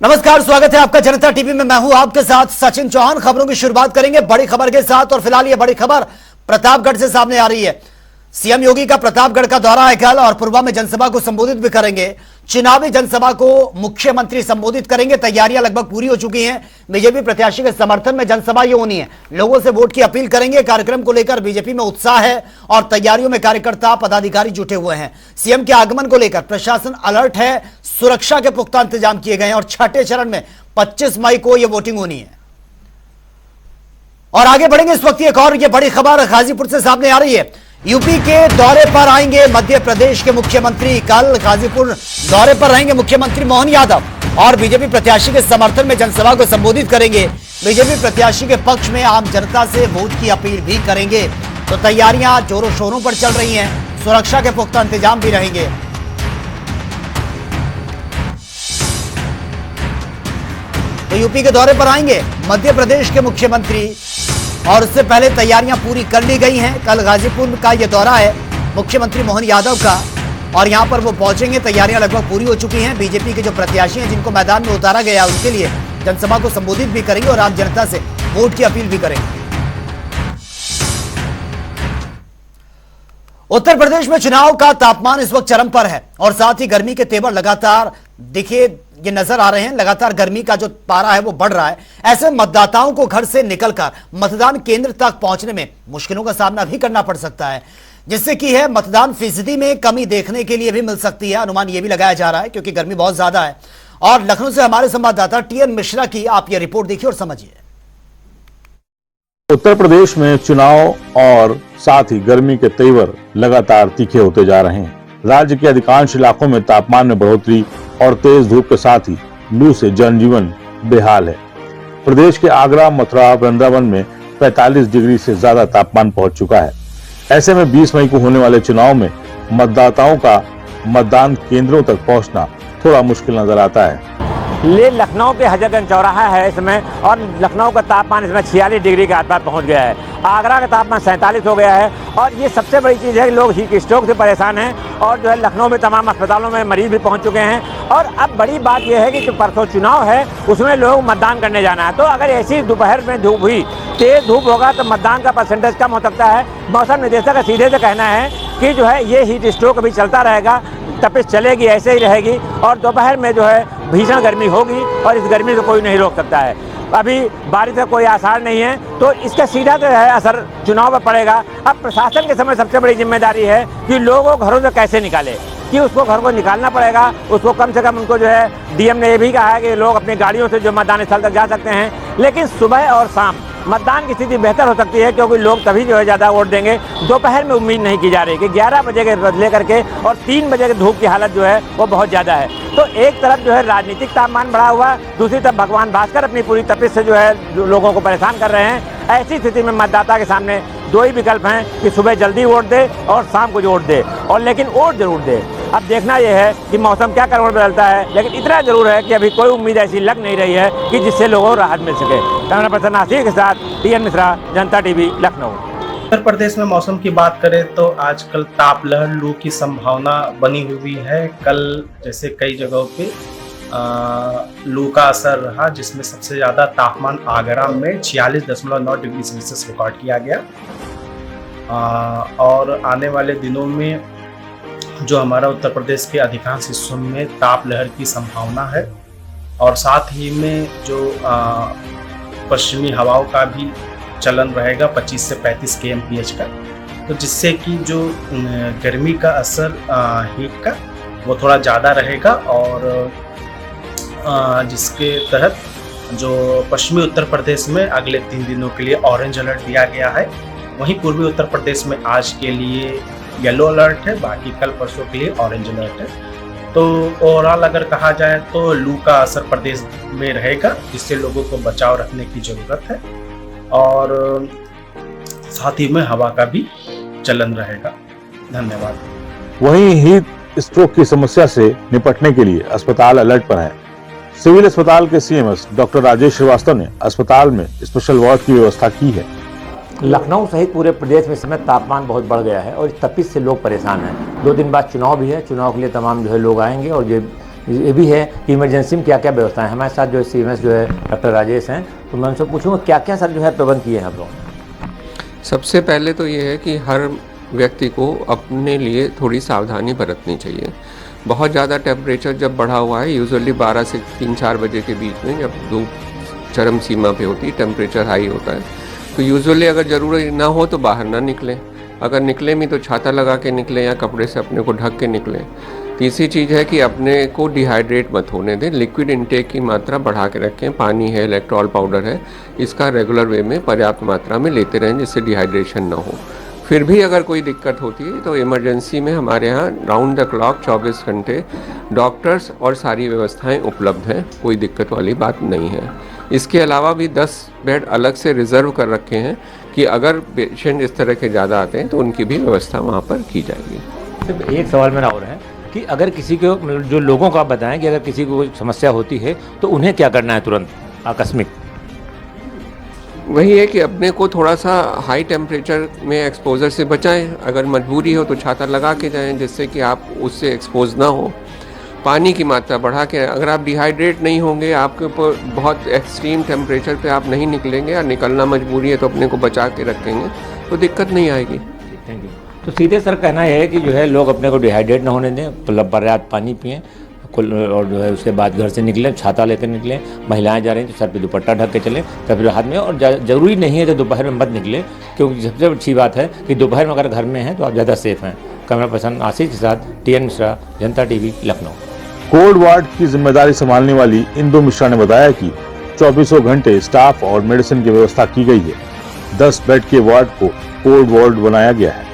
नमस्कार, स्वागत है आपका जनता टीवी में। मैं हूं आपके साथ सचिन चौहान। खबरों की शुरुआत करेंगे बड़ी खबर के साथ और फिलहाल ये बड़ी खबर प्रतापगढ़ से सामने आ रही है। सीएम योगी का प्रतापगढ़ का दौरा है कल और पुरवा में जनसभा को संबोधित भी करेंगे। चुनावी जनसभा को मुख्यमंत्री संबोधित करेंगे। तैयारियां लगभग पूरी हो चुकी हैं। बीजेपी प्रत्याशी के समर्थन में जनसभा ये होनी है। लोगों से वोट की अपील करेंगे। कार्यक्रम को लेकर बीजेपी में उत्साह है और तैयारियों में कार्यकर्ता पदाधिकारी जुटे हुए हैं। सीएम के आगमन को लेकर प्रशासन अलर्ट है। सुरक्षा के पुख्ता इंतजाम किए गए हैं और छठे चरण में 25 मई को यह वोटिंग होनी है। और आगे बढ़ेंगे। इस वक्त एक और ये बड़ी खबर गाजीपुर से सामने आ रही है। यूपी के दौरे पर आएंगे मध्य प्रदेश के मुख्यमंत्री। कल गाजीपुर दौरे पर रहेंगे मुख्यमंत्री मोहन यादव और बीजेपी प्रत्याशी के समर्थन में जनसभा को संबोधित करेंगे। बीजेपी प्रत्याशी के पक्ष में आम जनता से वोट की अपील भी करेंगे। तो तैयारियां जोरों शोरों पर चल रही हैं। सुरक्षा के पुख्ता इंतजाम भी रहेंगे। तो यूपी के दौरे पर आएंगे मध्य प्रदेश के मुख्यमंत्री और उससे पहले तैयारियां पूरी कर ली गई हैं। कल गाजीपुर का यह दौरा है मुख्यमंत्री मोहन यादव का और यहां पर वो पहुंचेंगे। तैयारियां लगभग पूरी हो चुकी हैं। बीजेपी के जो प्रत्याशी हैं जिनको मैदान में उतारा गया उनके लिए जनसभा को संबोधित भी करेंगे और आम जनता से वोट की अपील भी करेंगे। उत्तर प्रदेश में चुनाव का तापमान इस वक्त चरम पर है और साथ ही गर्मी के तेवर लगातार ये नजर आ रहे हैं। लगातार गर्मी का जो पारा है वो बढ़ रहा है। ऐसे मतदाताओं को घर से निकलकर मतदान केंद्र तक पहुंचने में मुश्किलों का सामना भी करना पड़ सकता है, जिससे कि है मतदान फीसदी में कमी देखने के लिए भी मिल सकती है। अनुमान यह भी लगाया जा रहा है क्योंकि गर्मी बहुत ज्यादा है। और लखनऊ से हमारे संवाददाता टीएन मिश्रा की आप ये रिपोर्ट देखिए और समझिए। उत्तर प्रदेश में चुनाव और साथ ही गर्मी के तेवर लगातार तीखे होते जा रहे हैं। राज्य के अधिकांश इलाकों में तापमान में बढ़ोतरी और तेज धूप के साथ ही लू से जनजीवन बेहाल है। प्रदेश के आगरा, मथुरा, वृंदावन में 45 डिग्री से ज्यादा तापमान पहुंच चुका है। ऐसे में 20 मई को होने वाले चुनाव में मतदाताओं का मतदान केंद्रों तक पहुंचना थोड़ा मुश्किल नजर आता है। ये लखनऊ के हजरतगंज चौराहा है इसमें और लखनऊ का तापमान इसमें 46 डिग्री के आसपास पहुंच गया है। आगरा का तापमान 47 हो गया है और ये सबसे बड़ी चीज़ है कि लोग हीट स्ट्रोक से परेशान हैं और जो है लखनऊ में तमाम अस्पतालों में मरीज भी पहुंच चुके हैं। और अब बड़ी बात यह है कि जो परसों चुनाव है उसमें लोग मतदान करने जाना है। तो अगर ऐसी दोपहर में धूप हुई, तेज धूप होगा तो मतदान का परसेंटेज कम हो सकता है। मौसम निदेशक का सीधे से कहना है कि जो है ये हीट स्ट्रोक अभी चलता रहेगा, तपिश चलेगी, ऐसे ही रहेगी और दोपहर में जो है भीषण गर्मी होगी और इस गर्मी को कोई नहीं रोक सकता है। अभी बारिश का कोई आसार नहीं है तो इसका सीधा जो है असर चुनाव पर पड़ेगा। अब प्रशासन के समय सबसे बड़ी जिम्मेदारी है कि लोगों को घरों से कैसे निकाले, कि उसको घर को निकालना पड़ेगा। उसको कम से कम उनको जो है डीएम ने ये भी कहा है कि लोग अपनी गाड़ियों से जो मतदान स्थल तक जा सकते हैं, लेकिन सुबह और शाम मतदान की स्थिति बेहतर हो सकती है क्योंकि लोग तभी जो है ज़्यादा वोट देंगे। दोपहर में उम्मीद नहीं की जा रही कि 11 बजे के बदले करके और 3 बजे के धूप की हालत जो है वो बहुत ज़्यादा है। तो एक तरफ जो है राजनीतिक तापमान बढ़ा हुआ, दूसरी तरफ भगवान भास्कर अपनी पूरी तपिश से जो है लोगों को परेशान कर रहे हैं। ऐसी स्थिति में मतदाता के सामने दो ही विकल्प हैं कि सुबह जल्दी वोट दे और शाम को वोट दे, और लेकिन वोट जरूर दे। अब देखना यह है कि मौसम क्या करवट बदलता है, लेकिन इतना जरूर है कि अभी कोई उम्मीद ऐसी लग नहीं रही है कि जिससे लोगों को राहत मिल सके। कैमरा पर्सन नासिर के साथ टीएन मिश्रा, जनता टीवी, लखनऊ। उत्तर प्रदेश में मौसम की बात करें तो आजकल तापलहर लू की संभावना बनी हुई है। कल जैसे कई जगहों पे लू का असर रहा, जिसमें सबसे ज़्यादा तापमान आगरा में 46.9 डिग्री सेल्सियस रिकॉर्ड किया गया। और आने वाले दिनों में जो हमारा उत्तर प्रदेश के अधिकांश हिस्सों में तापलहर की संभावना है और साथ ही में जो पश्चिमी हवाओं का भी चलन रहेगा 25 से 35 kmph का, तो जिससे कि जो गर्मी का असर हीट का वो थोड़ा ज़्यादा रहेगा और जिसके तहत जो पश्चिमी उत्तर प्रदेश में अगले 3 दिनों के लिए ऑरेंज अलर्ट दिया गया है। वहीं पूर्वी उत्तर प्रदेश में आज के लिए येलो अलर्ट है, बाकी कल परसों के लिए ऑरेंज अलर्ट है। तो ओवरऑल अगर कहा जाए तो लू का असर प्रदेश में रहेगा, जिससे लोगों को बचाव रखने की ज़रूरत है और साथ ही में हवा का भी चलन रहेगा। धन्यवाद। वहीं हीट स्ट्रोक की समस्या से निपटने के लिए अस्पताल अलर्ट पर है। सिविल अस्पताल के सीएमएस डॉक्टर राजेश श्रीवास्तव ने अस्पताल में स्पेशल वार्ड की व्यवस्था की है। लखनऊ सहित पूरे प्रदेश में इस समय तापमान बहुत बढ़ गया है और इस तपिश से लोग परेशान हैं। 2 दिन बाद चुनाव भी है। चुनाव के लिए तमाम जो है लोग आएंगे और ये ये भी है कि इमरजेंसी में क्या क्या व्यवस्था है। हमारे साथ जो CMS जो है डॉक्टर राजेश हैं, तो मैं उनसे पूछूंगा क्या क्या सर जो है प्रबंध किए हैं आप लोग। सबसे पहले तो ये है कि हर व्यक्ति को अपने लिए थोड़ी सावधानी बरतनी चाहिए। बहुत ज़्यादा टेम्परेचर जब बढ़ा हुआ है, यूजुअली 12 से 3-4 बजे के बीच में जब धूप चरम सीमा पे होती है, टेम्परेचर हाई होता है, तो यूजुअली अगर ज़रूरी ना हो तो बाहर ना निकलें। अगर निकले भी तो छाता लगा के निकलें या कपड़े से अपने को ढक के निकलें। तीसरी चीज़ है कि अपने को डिहाइड्रेट मत होने दें। लिक्विड इनटेक की मात्रा बढ़ा के रखें। पानी है, इलेक्ट्रॉल पाउडर है, इसका रेगुलर वे में पर्याप्त मात्रा में लेते रहें जिससे डिहाइड्रेशन ना हो। फिर भी अगर कोई दिक्कत होती है तो इमरजेंसी में हमारे यहाँ राउंड द क्लॉक 24 घंटे डॉक्टर्स और सारी व्यवस्थाएं उपलब्ध हैं, कोई दिक्कत वाली बात नहीं है। इसके अलावा भी 10 बेड अलग से रिज़र्व कर रखे हैं कि अगर पेशेंट इस तरह के ज़्यादा आते हैं तो उनकी भी व्यवस्था वहाँ पर की जाएगी। सिर्फ एक सवाल मेरा और है कि अगर किसी को, मतलब जो लोगों को आप बताएं कि अगर किसी को कोई समस्या होती है तो उन्हें क्या करना है तुरंत आकस्मिक? वही है कि अपने को थोड़ा सा हाई टेम्परेचर में एक्सपोजर से बचाएं। अगर मजबूरी हो तो छाता लगा के जाएं जिससे कि आप उससे एक्सपोज ना हो। पानी की मात्रा बढ़ा के, अगर आप डिहाइड्रेट नहीं होंगे, आपके ऊपर बहुत एक्सट्रीम टेम्परेचर पे आप नहीं निकलेंगे या निकलना मजबूरी है तो अपने को बचा के रखेंगे तो दिक्कत नहीं आएगी। Thank you. तो सीधे सर कहना यह है कि जो है लोग अपने को डिहाइड्रेट ना होने दें, पर्याप्त पानी पिएं और जो है उसके बाद घर से निकलें, छाता लेकर निकलें। महिलाएं जा रही हैं तो सर पे दुपट्टा ढक के चलें, सर हाथ में। और ज़रूरी नहीं है तो दोपहर में मत निकलें, क्योंकि सबसे अच्छी बात है कि दोपहर में अगर घर में हैं तो आप ज़्यादा सेफ हैं। कैमरा पर्सन आशीष के साथ TN मिश्रा, जनता TV, लखनऊ। कोल्ड वार्ड की जिम्मेदारी संभालने वाली इंदु मिश्रा ने बताया कि 24 घंटे स्टाफ और मेडिसिन की व्यवस्था की गई है। 10 बेड के वार्ड को कोल्ड वार्ड बनाया गया है।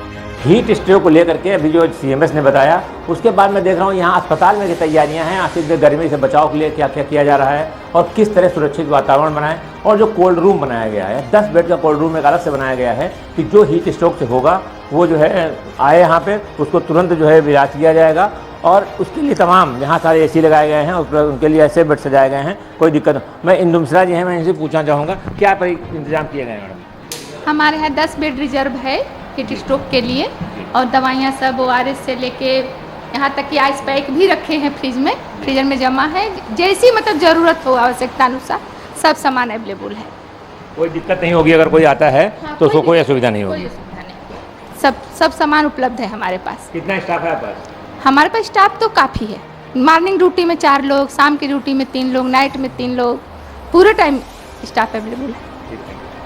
हीट स्ट्रोक को लेकर के अभी जो CMS ने बताया, उसके बाद मैं देख रहा हूँ यहाँ अस्पताल में की तैयारियाँ हैं। आखिर में गर्मी से बचाव के लिए क्या क्या किया जा रहा है और किस तरह सुरक्षित वातावरण बनाएं। और जो कोल्ड रूम बनाया गया है, 10 बेड का कोल्ड रूम एक अलग से बनाया गया है कि जो हीट स्ट्रोक से होगा वो जो है आए यहाँ पे, उसको तुरंत जो है इलाज किया जाएगा। और उसके लिए तमाम यहाँ सारे AC लगाए गए हैं, उनके लिए ऐसे बेड सजाए गए हैं, कोई दिक्कत नहीं। मैं इंदु मिश्रा जी हैं, मैं इनसे पूछना चाहूँगा क्या पर इंतजाम किए गए हैं मैडम? हमारे यहाँ 10 बेड रिजर्व है हीट स्ट्रोक के लिए, और दवाइयाँ सब ORS से लेके यहाँ तक कि आइस पैक भी रखे हैं फ्रीजर में जमा है। जैसी मतलब ज़रूरत हो आवश्यकता अनुसार सब सामान अवेलेबल है। कोई दिक्कत नहीं होगी अगर कोई आता है तो उसको कोई असुविधा नहीं होगी? सब सामान उपलब्ध है हमारे पास। कितना स्टाफ है आप पास? हमारे पास स्टाफ तो काफ़ी है। मॉर्निंग ड्यूटी में 4 लोग, शाम की ड्यूटी में 3 लोग, नाइट में 3 लोग, पूरे टाइम स्टाफ अवेलेबल है।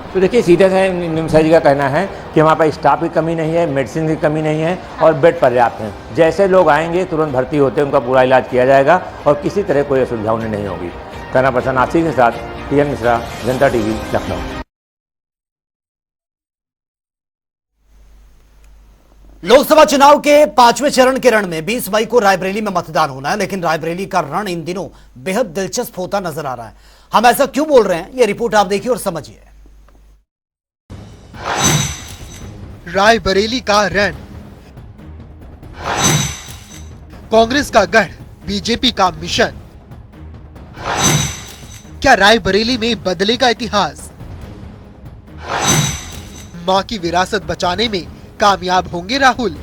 तो देखिए सीधे से निम्सा जी का कहना है कि हमारे पास स्टाफ की कमी नहीं है, मेडिसिन की कमी नहीं है और बेड पर्याप्त हैं। जैसे लोग आएंगे तुरंत भर्ती होते हैं, उनका पूरा इलाज किया जाएगा और किसी तरह कोई असुविधा उन्हें नहीं होगी। कैमरा पर्सन आशीष के साथ TN मिश्रा, जनता TV, लखनऊ। लोकसभा चुनाव के 5वें चरण के रण में 20 मई को रायबरेली में मतदान होना है, लेकिन रायबरेली का रण इन दिनों बेहद दिलचस्प होता नजर आ रहा है। हम ऐसा क्यों बोल रहे हैं, ये रिपोर्ट आप देखिए और समझिए। रायबरेली का रण, कांग्रेस का गढ़, बीजेपी का मिशन। क्या रायबरेली में बदलेगा इतिहास? मां की विरासत बचाने में कामयाब होंगे राहुल?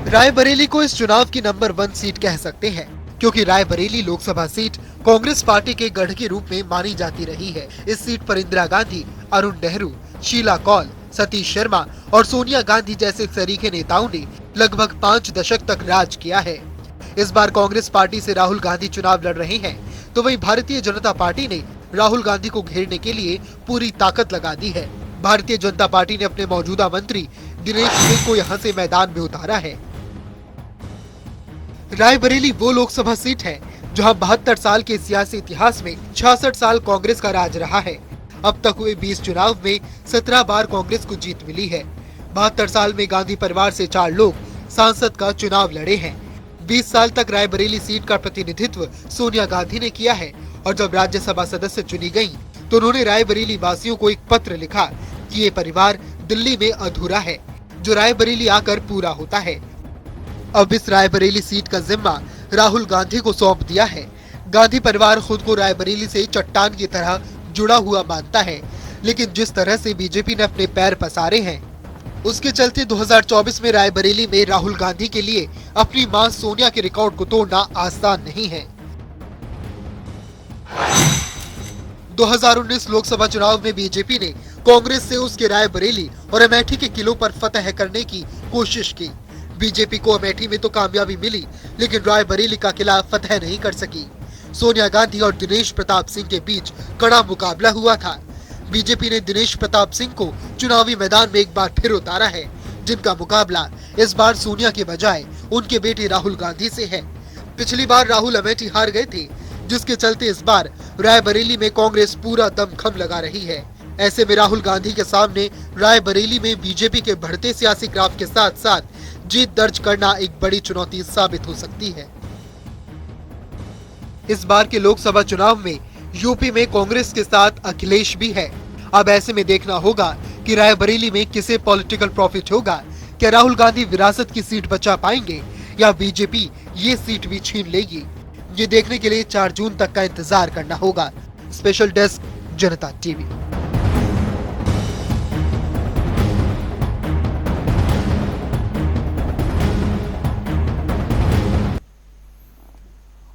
रायबरेली को इस चुनाव की नंबर 1 सीट कह सकते हैं, क्योंकि रायबरेली लोकसभा सीट कांग्रेस पार्टी के गढ़ के रूप में मानी जाती रही है। इस सीट पर इंदिरा गांधी, अरुण नेहरू, शीला कौल, सतीश शर्मा और सोनिया गांधी जैसे सरीखे नेताओं ने लगभग 5 दशक तक राज किया है। इस बार कांग्रेस पार्टी से राहुल गांधी चुनाव लड़ रहे हैं, तो वहीं भारतीय जनता पार्टी ने राहुल गांधी को घेरने के लिए पूरी ताकत लगा दी है। भारतीय जनता पार्टी ने अपने मौजूदा मंत्री दिनेश सिंह को यहां से मैदान में उतारा है। रायबरेली वो लोकसभा सीट है जहां 72 साल के सियासी इतिहास में 66 साल कांग्रेस का राज रहा है। अब तक हुए 20 चुनाव में 17 बार कांग्रेस को जीत मिली है। 72 साल में गांधी परिवार से 4 लोग सांसद का चुनाव लड़े हैं। 20 साल तक रायबरेली सीट का प्रतिनिधित्व सोनिया गांधी ने किया है और जब राज्यसभा सदस्य चुनी गयी तो उन्होंने रायबरेली वासियों को एक पत्र लिखा कि ये परिवार दिल्ली में अधूरा है, जो रायबरेली आकर पूरा होता है। अब इस रायबरेली सीट का जिम्मा राहुल गांधी को सौंप दिया है। गांधी परिवार खुद को रायबरेली से चट्टान की तरह जुड़ा हुआ मानता है, लेकिन जिस तरह से बीजेपी ने अपने पैर पसारे हैं, उसके चलते 2024 में रायबरेली में राहुल गांधी के लिए अपनी मां सोनिया के रिकॉर्ड को तोड़ना आसान नहीं है। 2019 लोकसभा चुनाव में बीजेपी ने कांग्रेस से उसके रायबरेली और अमेठी के किलों पर फतह करने की कोशिश की। बीजेपी को अमेठी में तो कामयाबी मिली, लेकिन रायबरेली का किला फतह नहीं कर सकी। सोनिया गांधी और दिनेश प्रताप सिंह के बीच कड़ा मुकाबला हुआ था। बीजेपी ने दिनेश प्रताप सिंह को चुनावी मैदान में एक बार फिर उतारा है, जिनका मुकाबला इस बार सोनिया के बजाय उनके बेटे राहुल गांधी से है। पिछली बार राहुल अमेठी हार गए थे, जिसके चलते इस बार रायबरेली में कांग्रेस पूरा दमखम लगा रही है। ऐसे में राहुल गांधी के सामने रायबरेली में बीजेपी के बढ़ते सियासी ग्राफ के साथ साथ जीत दर्ज करना एक बड़ी चुनौती साबित हो सकती है। इस बार के लोकसभा चुनाव में यूपी में कांग्रेस के साथ अखिलेश भी है। अब ऐसे में देखना होगा कि रायबरेली में किसे पॉलिटिकल प्रॉफिट होगा। क्या राहुल गांधी विरासत की सीट बचा पाएंगे या बीजेपी ये सीट भी छीन लेगी? ये देखने के लिए 4 जून तक का इंतजार करना होगा। स्पेशल डेस्क, जनता टीवी।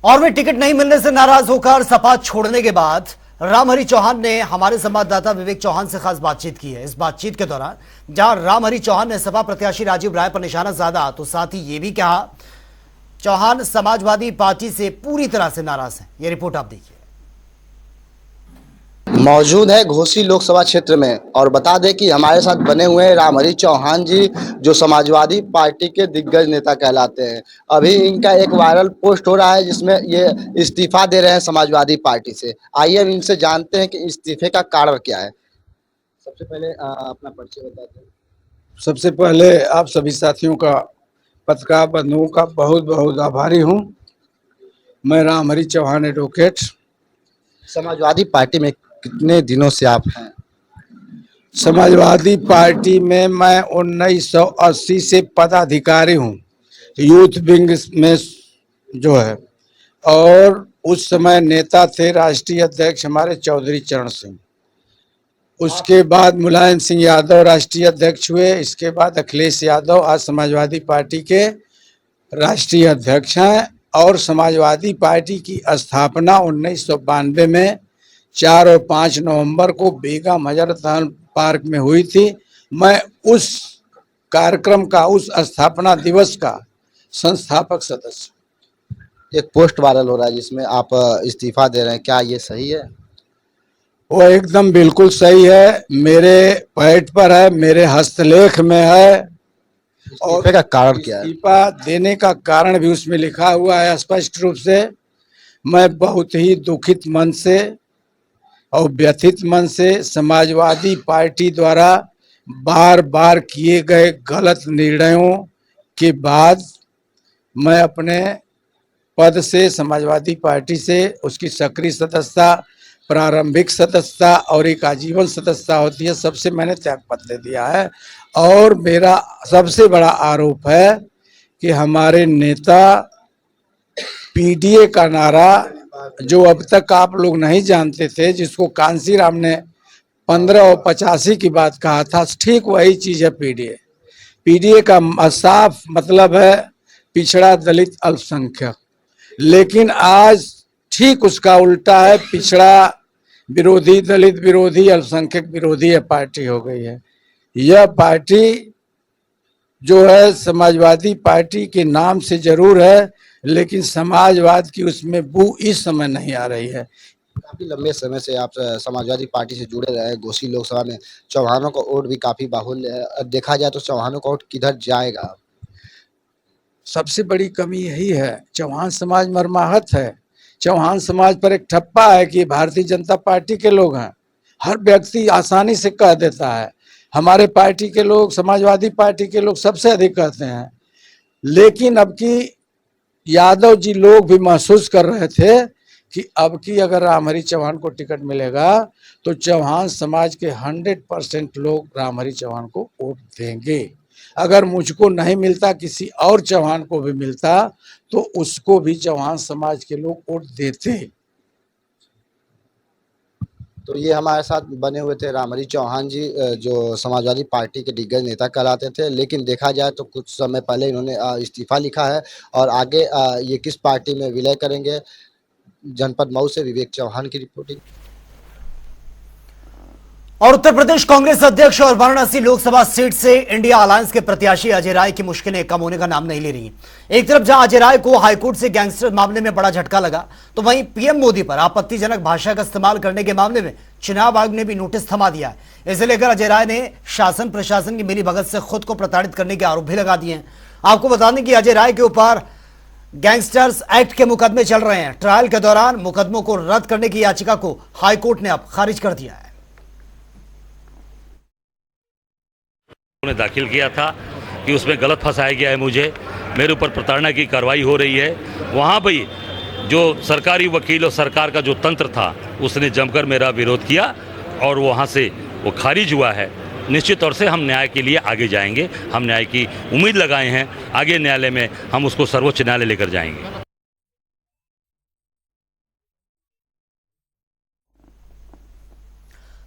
और वे टिकट नहीं मिलने से नाराज होकर सपा छोड़ने के बाद रामहरि चौहान ने हमारे संवाददाता विवेक चौहान से खास बातचीत की है। इस बातचीत के दौरान जहां रामहरि चौहान ने सपा प्रत्याशी राजीव राय पर निशाना साधा, तो साथ ही ये भी कहा चौहान समाजवादी पार्टी से पूरी तरह से नाराज हैं। ये रिपोर्ट आप देखिए। मौजूद है घोसी लोकसभा क्षेत्र में और बता दें कि हमारे साथ बने हुए हैं रामहरि चौहान जी, जो समाजवादी पार्टी के दिग्गज नेता कहलाते हैं। अभी इनका एक वायरल पोस्ट हो रहा है जिसमें ये इस्तीफा दे रहे हैं समाजवादी पार्टी से। आइए हम इनसे जानते हैं कि इस्तीफे का कारण क्या है। सबसे पहले अपना परिचय बताते हैं। सबसे पहले आप सभी साथियों का, पत्रकार बंधुओं का बहुत बहुत आभारी हूँ। मैं रामहरि चौहान एडवोकेट। समाजवादी पार्टी में कितने दिनों से आप हैं? समाजवादी पार्टी में मैं 1980 से पदाधिकारी हूँ, यूथ विंग में जो है, और उस समय नेता थे राष्ट्रीय अध्यक्ष हमारे चौधरी चरण सिंह। उसके बाद मुलायम सिंह यादव राष्ट्रीय अध्यक्ष हुए। इसके बाद अखिलेश यादव आज समाजवादी पार्टी के राष्ट्रीय अध्यक्ष हैं। और समाजवादी पार्टी की स्थापना 1992 में 4 और 5 नवंबर को बेगम हजरत पार्क में हुई थी। मैं उस कार्यक्रम का, उस स्थापना दिवस का संस्थापक सदस्य। एक पोस्ट वायरल हो रहा है जिसमें आप इस्तीफा दे रहे हैं, क्या ये सही है? वो एकदम बिल्कुल सही है। मेरे पैड पर है, मेरे हस्तलेख में है। और का कारण क्या है? इस्तीफा देने का कारण भी उसमें लिखा हुआ है स्पष्ट रूप से। मैं बहुत ही दुखित मन से और व्यथित मन से समाजवादी पार्टी द्वारा बार बार किए गए गलत निर्णयों के बाद मैं अपने पद से, समाजवादी पार्टी से, उसकी सक्रिय सदस्यता, प्रारंभिक सदस्यता और एक आजीवन सदस्यता होती है, सबसे मैंने त्यागपत्र दे दिया है। और मेरा सबसे बड़ा आरोप है कि हमारे नेता पीडीए का नारा, जो अब तक आप लोग नहीं जानते थे, जिसको कांसीराम ने 15 और 85 की बात कहा था, ठीक वही चीज है पीडीए। पीडीए का साफ मतलब है पिछड़ा, दलित, अल्पसंख्यक। लेकिन आज ठीक उसका उल्टा है, पिछड़ा विरोधी, दलित विरोधी, अल्पसंख्यक विरोधी यह पार्टी हो गई है। यह पार्टी जो है समाजवादी पार्टी के नाम से जरूर है, लेकिन समाजवाद की उसमें बू इस समय नहीं आ रही है। काफी लंबे समय से आप समाजवादी पार्टी से जुड़े रहे। घोसी लोकसभा में चौहानों का वोट भी काफी बाहुल्य है। देखा जाए तो चौहानों का वोट किधर जाएगा? सबसे बड़ी कमी यही है, चौहान समाज मर्माहत है। चौहान समाज पर एक ठप्पा है कि भारतीय जनता पार्टी के लोग हैं। हर व्यक्ति आसानी से कह देता है। हमारे पार्टी के लोग, समाजवादी पार्टी के लोग सबसे अधिक कहते हैं। लेकिन अब की यादव जी लोग भी महसूस कर रहे थे कि अब की अगर रामहरि चौहान को टिकट मिलेगा तो चौहान समाज के 100% लोग रामहरि चौहान को वोट देंगे। अगर मुझको नहीं मिलता, किसी और चौहान को भी मिलता, तो उसको भी चौहान समाज के लोग वोट देते। तो ये हमारे साथ बने हुए थे रामहरि चौहान जी, जो समाजवादी पार्टी के दिग्गज नेता कहलाते थे, लेकिन देखा जाए तो कुछ समय पहले इन्होंने इस्तीफा लिखा है और आगे ये किस पार्टी में विलय करेंगे। जनपद मऊ से विवेक चौहान की रिपोर्टिंग। और उत्तर प्रदेश कांग्रेस अध्यक्ष और वाराणसी लोकसभा सीट से इंडिया अलायंस के प्रत्याशी अजय राय की मुश्किलें कम होने का नाम नहीं ले रही। एक तरफ जहां अजय राय को हाईकोर्ट से गैंगस्टर मामले में बड़ा झटका लगा, तो वहीं पीएम मोदी पर आपत्तिजनक भाषा का इस्तेमाल करने के मामले में चुनाव आयोग ने भी नोटिस थमा दिया है। इसे लेकर अजय राय ने शासन प्रशासन की मिलीभगत से खुद को प्रताड़ित करने के आरोप भी लगा दिए हैं। आपको बता दें कि अजय राय के ऊपर गैंगस्टर्स एक्ट के मुकदमे चल रहे हैं। ट्रायल के दौरान मुकदमों को रद्द करने की याचिका को हाईकोर्ट ने अब खारिज कर दिया है। ने दाखिल किया था कि उसमें गलत फंसाया गया है, मुझे मेरे ऊपर प्रताड़ना की कार्रवाई हो रही है। वहाँ भी जो सरकारी वकील और सरकार का जो तंत्र था उसने जमकर मेरा विरोध किया और वहाँ से वो खारिज हुआ है। निश्चित तौर से हम न्याय के लिए आगे जाएंगे, हम न्याय की उम्मीद लगाए हैं। आगे न्यायालय में हम उसको सर्वोच्च न्यायालय लेकर जाएंगे।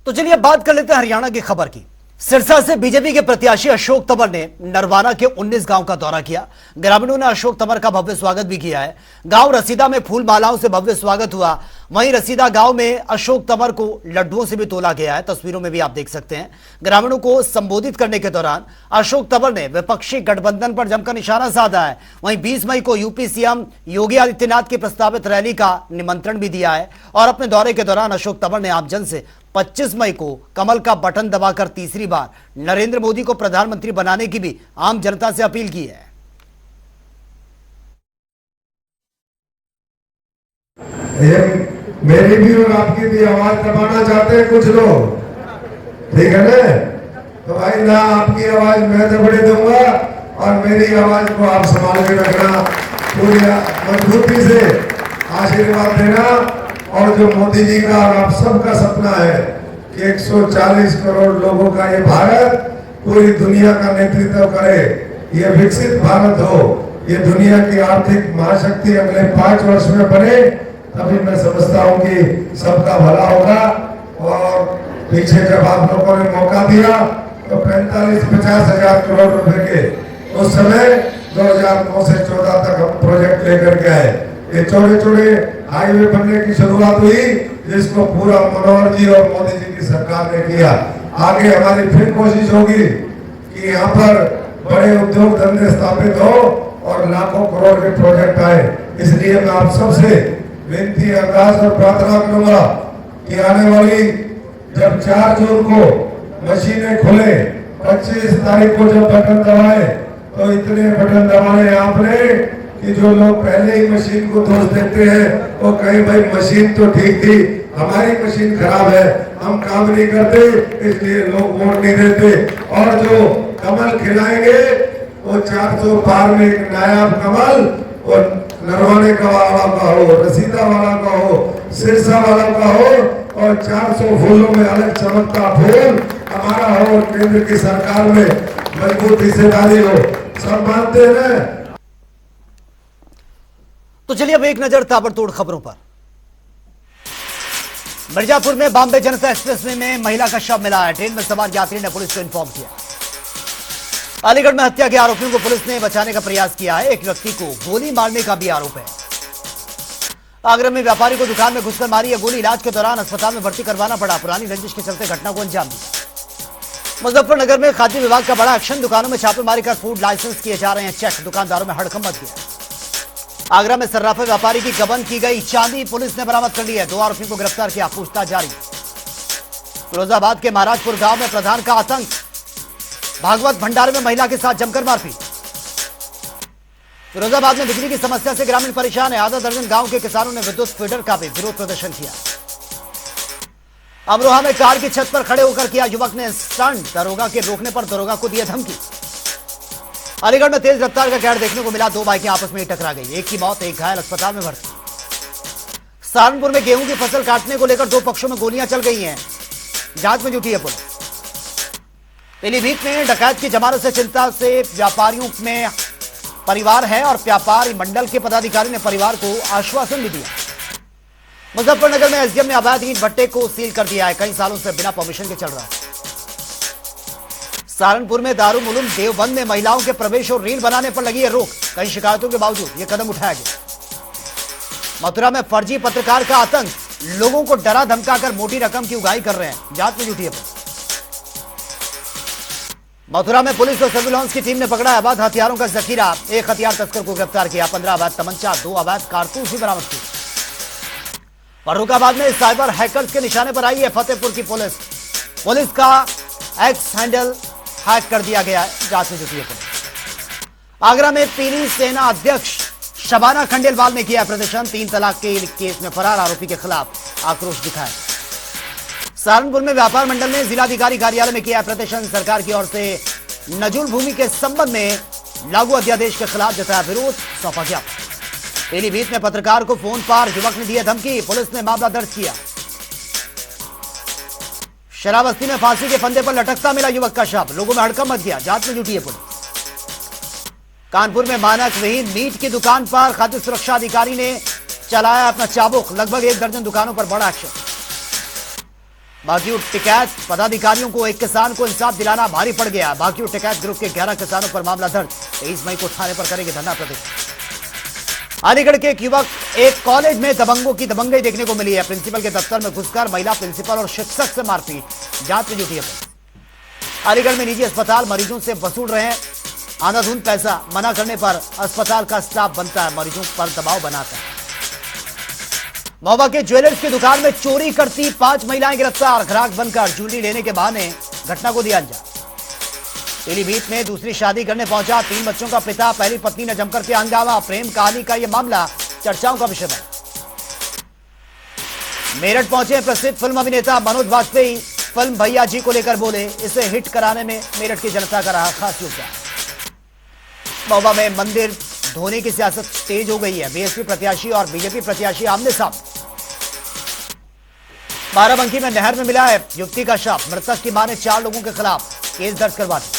तो चलिए बात कर लेते हैं हरियाणा की खबर की। सिरसा से बीजेपी के प्रत्याशी अशोक तंवर ने नरवाना के 19 गांव का दौरा किया। ग्रामीणों ने अशोक तंवर का भव्य स्वागत भी किया है। गांव रसीदा में फूल मालाओं से भव्य स्वागत हुआ। वहीं रसीदा गांव में अशोक तंवर को लड्डुओं से भी तोला गया है, तस्वीरों में भी आप देख सकते हैं। ग्रामीणों को संबोधित करने के दौरान अशोक तंवर ने विपक्षी गठबंधन पर जमकर निशाना साधा है। वहीं 20 मई को यूपी सीएम योगी आदित्यनाथ की प्रस्तावित रैली का निमंत्रण भी दिया है और अपने दौरे के दौरान अशोक तंवर ने आमजन से 25 मई को कमल का बटन दबाकर तीसरी बार नरेंद्र मोदी को प्रधानमंत्री बनाने की भी आम जनता से अपील की है। मेरी भी और आपकी भी आवाज दबाना चाहते हैं कुछ लोग, ठीक है ना? तो भाई ना आपकी आवाज मैं दबने दूंगा और मेरी आवाज को आप संभाल के रखना, पूरी मजबूती से आशीर्वाद देना। और जो मोदी जी का और आप सबका सपना है कि 140 करोड़ लोगों का ये भारत पूरी दुनिया का नेतृत्व करे, ये विकसित भारत हो, ये दुनिया की आर्थिक महाशक्ति अगले 5 वर्ष में बने, तभी मैं समझता हूँ कि सबका भला होगा। और पीछे जब आप लोगों ने मौका दिया तो 45-50 हजार करोड़ रुपए के उस समय 2009 से 14 तक हम प्रोजेक्ट लेकर के आए। ये छोटे-छोटे हाईवे बनने की शुरुआत हुई, जिसको पूरा मनोहर जी और मोदी जी की सरकार ने किया। आगे हमारी फिर कोशिश होगी कि यहाँ पर बड़े उद्योग धंधे स्थापित हो और लाखों करोड़ के प्रोजेक्ट आए। इसलिए मैं आप सबसे विनती, अरदास और प्रार्थना करूंगा कि आने वाली जब 4 जून को मशीनें खुले, 25 तारीख को जब बटन दबाए, तो इतने बटन दबाए आपने कि जो लोग पहले ही मशीन को दोष देते हैं वो कहीं भाई मशीन तो ठीक थी, हमारी मशीन खराब है, हम काम नहीं करते इसलिए लोग वोट नहीं देते। और जो कमल खिलाएंगे वो 400 पार में एक नायाब कमल, और नरवाने का वाला का हो, रसीदा वाला का हो, सिरसा वाला का हो, और 400 फूलों में अलग चमकता फूल हमारा हो, केंद्र की सरकार में मजबूत हिस्सेदारी हो। सब मानते हैं। तो चलिए अब एक नजर ताबड़तोड़ खबरों पर। मिर्जापुर में बॉम्बे जनता एक्सप्रेसवे में महिला का शव मिला है। ट्रेन में सवार यात्री ने पुलिस को इन्फॉर्म किया। अलीगढ़ में हत्या के आरोपियों को पुलिस ने बचाने का प्रयास किया है। एक व्यक्ति को गोली मारने का भी आरोप है। आगरा में व्यापारी को दुकान में घुसकर मारी है गोली। इलाज के दौरान अस्पताल में भर्ती करवाना पड़ा। पुरानी रंजिश के चलते घटना को अंजाम दिया। मुजफ्फरनगर में खाद्य विभाग का बड़ा एक्शन। दुकानों में छापेमारी कर फूड लाइसेंस किए जा रहे हैं चेक। दुकानदारों में हड़कंप मच गया। आगरा में सर्राफे व्यापारी की गबन की गई चांदी पुलिस ने बरामद कर ली है। 2 आरोपियों को गिरफ्तार किया। पूछताछ जारी। फिरोजाबाद के महाराजपुर गांव में प्रधान का आतंक। भागवत भंडारे में महिला के साथ जमकर मारपीट। फिरोजाबाद में बिजली की समस्या से ग्रामीण परेशान है। आधा दर्जन गांव के किसानों ने विद्युत फीडर का भी विरोध प्रदर्शन किया। अमरोहा में कार की छत पर खड़े होकर किया युवक ने स्टंट। दरोगा के रोकने पर दरोगा को दिया धमकी। अलीगढ़ में तेज रफ्तार का कहर देखने को मिला। 2 बाइकें आपस में टकरा गई। एक की मौत, एक घायल, अस्पताल में भर्ती। सहारनपुर में गेहूं की फसल काटने को लेकर 2 पक्षों में गोलियां चल गई हैं। जांच में जुटी है पुलिस। पीलीभीत में डकैत की जमानत से चिंता से व्यापारियों में परिवार है और व्यापारी मंडल के पदाधिकारी ने परिवार को आश्वासन भी दिया। मुजफ्फरनगर में एसडीएम ने अवैध ईंट भट्टे को सील कर दिया है। कई सालों से बिना परमिशन के चल रहा है। सहारनपुर में दारुल उलूम देवबंद में महिलाओं के प्रवेश और रील बनाने पर लगी है रोक। कई शिकायतों के बावजूद यह कदम उठाया गया। मथुरा में फर्जी पत्रकार का आतंक, लोगों को डरा धमकाकर मोटी रकम की उगाही कर रहे हैं। जांच में जुटी है पुलिस। मथुरा में पुलिस और सर्विलांस की टीम ने पकड़ा अवैध हथियारों का जखीरा। एक हथियार तस्कर को गिरफ्तार किया। 15 अवैध तमंचा, 2 अवैध कारतूस भी बरामद किए। फर्रुखाबाद में साइबर हैकर्स के निशाने पर आई है फतेहपुर की पुलिस। पुलिस का एक्स हैंडल हैक कर दिया गया है। जांच में जुटी है पुलिस। आगरा में पीली सेना अध्यक्ष शबाना खंडेलवाल ने किया प्रदर्शन। 3 तलाक के केस में फरार आरोपी के खिलाफ आक्रोश दिखाया। सहारनपुर में व्यापार मंडल ने जिलाधिकारी कार्यालय में किया प्रदर्शन। सरकार की ओर से नजुल भूमि के संबंध में लागू अध्यादेश के खिलाफ जताया विरोध, सौंपा ज्ञापन। पीलीभीत में पत्रकार को फोन पर युवक ने दी धमकी, पुलिस ने मामला दर्ज किया। शराबस्ती में फांसी के फंदे पर लटकता मिला युवक का शव, लोगों में हड़कंप मच गया। जांच में जुटी है पुलिस। कानपुर में मानक विहीन मीट की दुकान पर खाद्य सुरक्षा अधिकारी ने चलाया अपना चाबुक। लगभग 1 दर्जन दुकानों पर बड़ा एक्शन। बागी टिकैत पदाधिकारियों को एक किसान को इंसाफ दिलाना भारी पड़ गया। बागी टिकैत ग्रुप के 11 किसानों पर मामला दर्ज। 23 मई को थाने पर करेंगे धरना प्रदर्शन। अलीगढ़ के एक युवक, एक कॉलेज में दबंगों की दबंगई देखने को मिली है। प्रिंसिपल के दफ्तर में घुसकर महिला प्रिंसिपल और शिक्षक से मारपीट। जांच में जुटी है पुलिस। अलीगढ़ में निजी अस्पताल मरीजों से वसूल रहे हैं आंधाधुंध पैसा। मना करने पर अस्पताल का स्टाफ बनता है मरीजों पर दबाव बनाता है। महोबा के ज्वेलर्स की दुकान में चोरी करती 5 महिलाएं गिरफ्तार। ग्राहक बनकर ज्वेलरी लेने के बहाने घटना को दिया अंजाम। पीलीभीत में दूसरी शादी करने पहुंचा 3 बच्चों का पिता। पहली पत्नी ने जमकर किया हंगामा। प्रेम कहानी का यह मामला चर्चाओं का विषय बना। मेरठ पहुंचे प्रसिद्ध फिल्म अभिनेता मनोज वाजपेयी। फिल्म भैया जी को लेकर बोले, इसे हिट कराने में मेरठ की जनता का रहा खास योगदान। महोबा में मंदिर धोने की सियासत तेज हो गई है। बीएसपी प्रत्याशी और बीजेपी प्रत्याशी आमने सामने। बाराबंकी में नहर में मिला है युवती का शव। मृतक की मां ने 4 लोगों के खिलाफ केस दर्ज करवा दिया।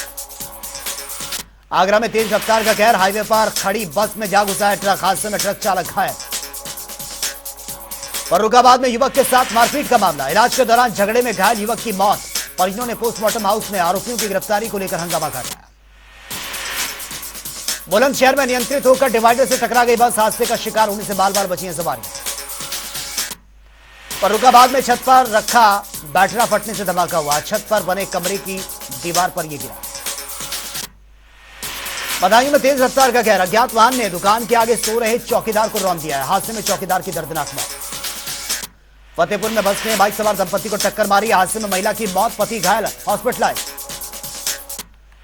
आगरा में तेज रफ्तार का कहर, हाईवे पर खड़ी बस में जा घुसा है ट्रक। हादसे में ट्रक चालक घायल। फर्रुखाबाद में युवक के साथ मारपीट का मामला। इलाज के दौरान झगड़े में घायल युवक की मौत। परिजनों ने पोस्टमार्टम हाउस में आरोपियों की गिरफ्तारी को लेकर हंगामा काटा। बुलंदशहर में नियंत्रित होकर डिवाइडर से टकरा गई बस। हादसे का शिकार होने से बाल बाल बची हैं सवारियां। फर्रुखाबाद में छत पर रखा बैटरा फटने से धमाका हुआ। छत पर बने कमरे की दीवार पर यह गिरा। बदायूं में तेज रफ्तार का कहर, अज्ञात वाहन ने दुकान के आगे सो रहे चौकीदार को रौंद दिया है। हादसे में चौकीदार की दर्दनाक मौत। फतेहपुर में बस ने बाइक सवार दंपति को टक्कर मारी। हादसे में महिला की मौत, पति घायल, हॉस्पिटलाइज।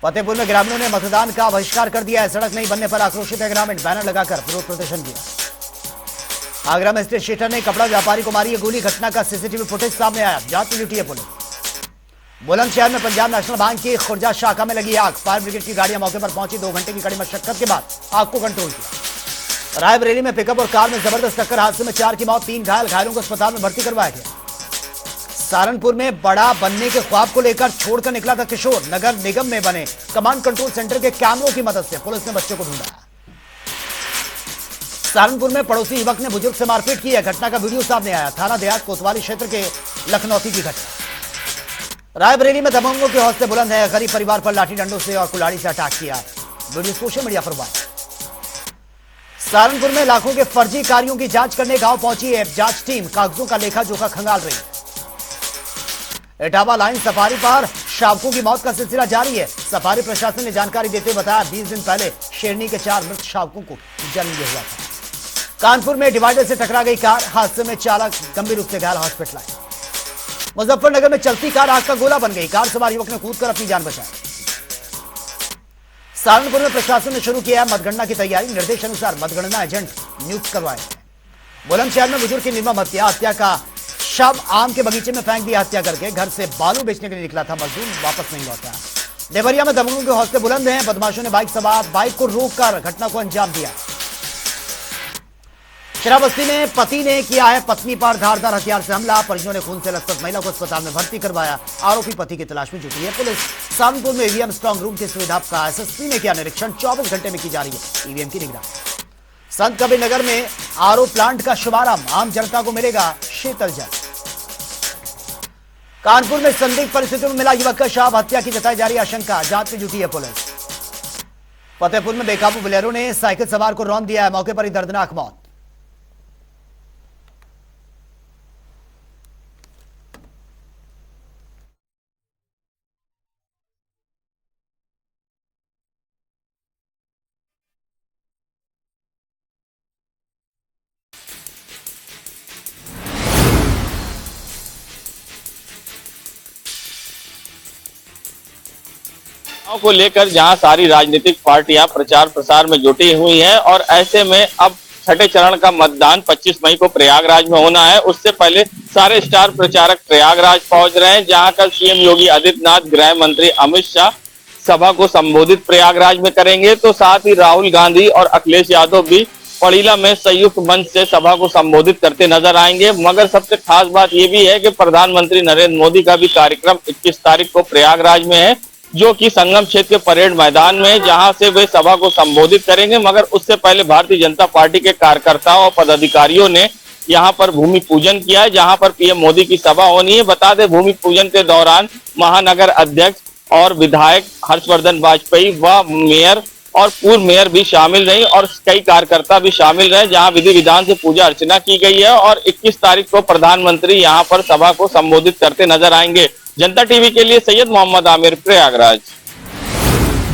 फतेहपुर में ग्रामीणों ने मतदान का बहिष्कार कर दिया है। सड़क नहीं बनने पर आक्रोशित है ग्रामीण। बैनर लगाकर विरोध प्रदर्शन किया। आगरा में स्टेट शेटर ने कपड़ा व्यापारी को मारी है गोली। घटना का सीसीटीवी फुटेज सामने आया। जांच में जुटी है पुलिस। बुलंदशहर में पंजाब नेशनल बैंक की खुर्जा शाखा में लगी आग। फायर ब्रिगेड की गाड़ियां मौके पर पहुंची। 2 घंटे की कड़ी मशक्कत के बाद आग को कंट्रोल किया। रायबरेली में पिकअप और कार में जबरदस्त टक्कर। हादसे में 4 की मौत, 3 घायल। घायलों को अस्पताल में भर्ती करवाया गया। सहारनपुर में बड़ा बनने के ख्वाब को लेकर छोड़कर निकला था किशोर। नगर निगम में बने कमांड कंट्रोल सेंटर के कैमरों की मदद से पुलिस ने बच्चे को ढूंढा। सहारनपुर में पड़ोसी युवक ने बुजुर्ग से मारपीट की है। घटना का वीडियो सामने आया। थाना देहात कोतवाली क्षेत्र के लखनौती की घटना। रायबरेली में दबंगों के हौसले बुलंद है। गरीब परिवार पर लाठी डंडों से और कुल्हाड़ी से अटैक किया। वीडियो सोशल मीडिया पर वायरल। सहारनपुर में लाखों के फर्जी कार्यों की जांच करने गांव पहुंची है जांच टीम। कागजों का लेखा जोखा खंगाल रही है। इटावा लाइन सफारी पर शावकों की मौत का सिलसिला जारी है। सफारी प्रशासन ने जानकारी देते हुए बताया 20 दिन पहले शेरनी के 4 मृत शावकों को जन्म दिया हुआ था। कानपुर में डिवाइडर से टकरा गई कार। हादसे में चालक गंभीर रूप से घायल, हॉस्पिटलाइज। मुजफ्फरनगर में चलती कार आग का गोला बन गई। कार सवार युवक ने कूदकर अपनी जान बचाई। सहारनपुर में प्रशासन ने शुरू किया है मतगणना की तैयारी। निर्देश अनुसार मतगणना एजेंट नियुक्त करवाए। बुलंदशहर में बुजुर्ग की निर्मम हत्या का शव आम के बगीचे में फेंक दिया। हत्या करके घर से बालू बेचने के लिए निकला था मजदूर, वापस नहीं लौटा। देवरिया में दबंगों के हौसले बुलंद हैं। बदमाशों ने बाइक को रोककर घटना को अंजाम दिया। शराबस्ती में पति ने किया है पत्नी पर धारदार हथियार से हमला। परिजनों ने खून से लथपथ महिला को अस्पताल में भर्ती करवाया। आरोपी पति की तलाश में जुटी है पुलिस। सहारनपुर में ईवीएम स्ट्रांग रूम की सुविधा का एसएसपी ने किया निरीक्षण। 24 घंटे में की जा रही है ईवीएम की निगरानी। संत कबीर नगर में आरओ प्लांट का शुभारंभ, आम जनता को मिलेगा शीतल जल। कानपुर में संदिग्ध परिस्थितियों में मिला युवक का शव, हत्या की जताई जा रही आशंका, जांच में जुटी है पुलिस। फतेहपुर में बेकाबू बोलेरो ने साइकिल सवार को रौंद दिया है, मौके पर ही दर्दनाक मौत। को लेकर जहां सारी राजनीतिक पार्टियां प्रचार प्रसार में जुटी हुई हैं और ऐसे में अब छठे चरण का मतदान 25 मई को प्रयागराज में होना है। उससे पहले सारे स्टार प्रचारक प्रयागराज पहुंच रहे हैं, जहां कल सीएम योगी आदित्यनाथ, गृह मंत्री अमित शाह सभा को संबोधित प्रयागराज में करेंगे, तो साथ ही राहुल गांधी और अखिलेश यादव भी पड़ीला में संयुक्त मंच से सभा को संबोधित करते नजर आएंगे। मगर सबसे खास बात यह भी है कि प्रधानमंत्री नरेंद्र मोदी का भी कार्यक्रम 21 तारीख को प्रयागराज में है, जो कि संगम क्षेत्र के परेड मैदान में, जहां से वे सभा को संबोधित करेंगे। मगर उससे पहले भारतीय जनता पार्टी के कार्यकर्ताओं और पदाधिकारियों ने यहां पर भूमि पूजन किया है, जहां पर पीएम मोदी की सभा होनी है। बता दें, भूमि पूजन के दौरान महानगर अध्यक्ष और विधायक हर्षवर्धन वाजपेयी व मेयर और पूर्व मेयर भी शामिल रही और कई कार्यकर्ता भी शामिल रहे, जहां विधि विधान से पूजा अर्चना की गई है। और 21 तारीख को प्रधानमंत्री यहां पर सभा को संबोधित करते नजर आएंगे। जनता टीवी के लिए सैयद मोहम्मद आमिर, प्रयागराज।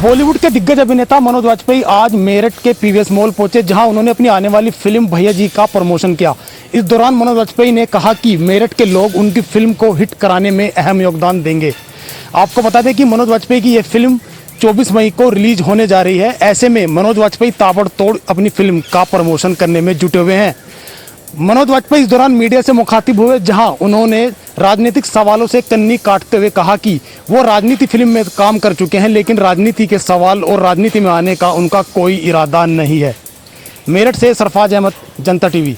बॉलीवुड के दिग्गज अभिनेता मनोज वाजपेयी आज मेरठ के पीवीएस मॉल पहुंचे, जहां उन्होंने अपनी आने वाली फिल्म भैया जी का प्रमोशन किया। इस दौरान मनोज वाजपेयी ने कहा कि मेरठ के लोग उनकी फिल्म को हिट कराने में अहम योगदान देंगे। आपको बता दें कि मनोज वाजपेयी की यह फिल्म 24 मई को रिलीज होने जा रही है। ऐसे में मनोज वाजपेयी ताबड़तोड़ अपनी फिल्म का प्रमोशन करने में जुटे हुए हैं। मनोज वाजपेयी इस दौरान मीडिया से मुखातिब हुए, जहां उन्होंने राजनीतिक सवालों से कन्नी काटते हुए कहा कि वो राजनीति फिल्म में काम कर चुके हैं, लेकिन राजनीति के सवाल और राजनीति में आने का उनका कोई इरादा नहीं है। मेरठ से सरफराज अहमद, जनता टीवी।